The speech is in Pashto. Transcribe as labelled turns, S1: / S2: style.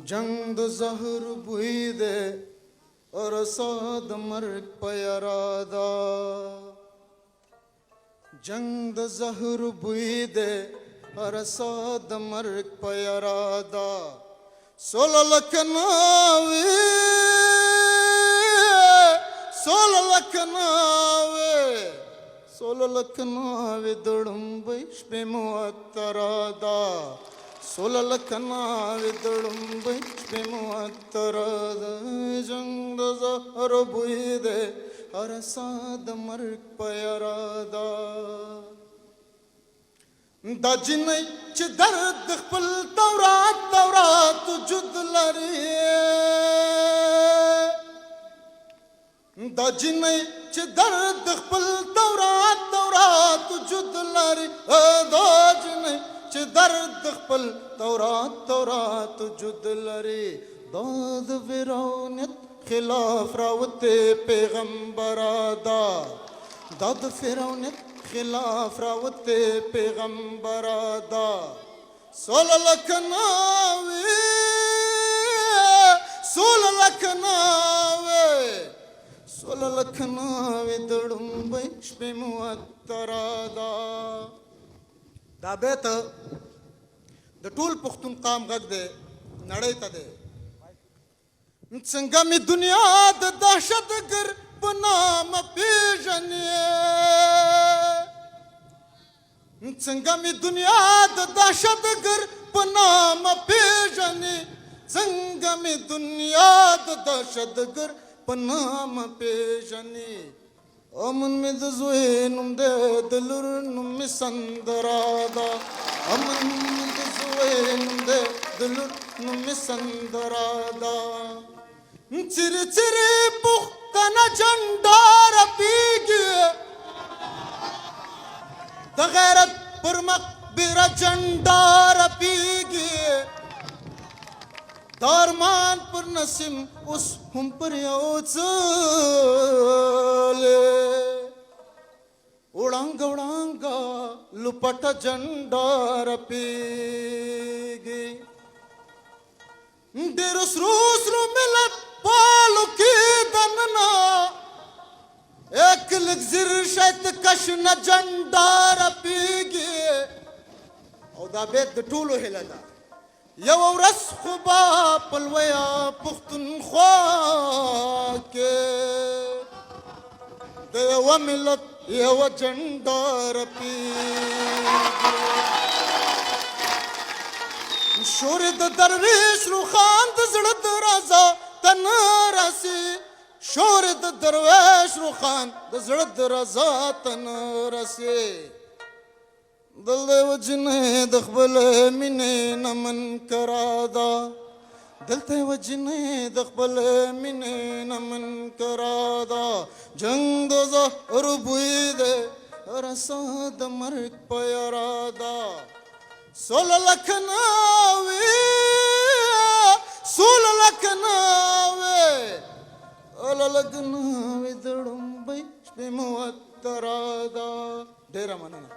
S1: जंग द जहर बुई दे और साद मर्ग पयरादा जंग द जहर बुई दे और साद मर्ग पयरादा सोल लखनावे दुड़ुंबई पे मुअत्तरादा सोल लखनावे दुड़ुंबई पे मुअत्तरादा जंग द जहर बुई दे और साद मर्ग पयरादा दजनई च दर्द खपल तौरात जुद लरी दजनई च दर्द खपल तौरात जुद लरी दजनई च दर्द खपल तौरात जुद लरी दाद फिरौनियत खिलाफ रावते पैगंबरादा दाद फिरौनियत खिलाफ रावते पैगंबरादा सोल लखनावे दुड़ुंबई पे मुअत्तरादा दा बेत د ټول پښتون قام غږ دی نړۍ ته دی څنګه می دنیا د دهشتګر په نامه پیژنې څنګه می دنیا د دهشتګر په نامه پیژنې څنګه می دنیا د دهشتګر په نامه پیژنې امن می د زوی نوم دی د لور نوم می سندرادا امن می د زوی نوم دی د لور نوم می سندرادا چیرې چیرې پښتنه جنډا رپېږي د غیرت پر مقبره جنډا رپېږي د ارمان پر نسیم اوس هم پر یو څه وړانګه لپټه جنډا رپېږي ډېرو سرو ملت پالو کې دننه ایک لږ زر شاید کش نه جنډا رپېږي او دا بیت د ټولو هیله ده یو ورځ خو به په لویه پښتونخوا کې د یوه ملت یوه جنډا رپېږي شور د درویش روخان د زړه د رضا ته نه رسي شور د درویش روخان د زړه د رضا ته نه رسي دل وجنه د خپل مینې نه منکره ده دلته وجنه د خپل مینې نه منکره ده جنګ د زهر بوی دی رسا د مرګ په اراده سول لکھناوی لګناوی د ړومبۍ شپې موتره ده ډېره مننه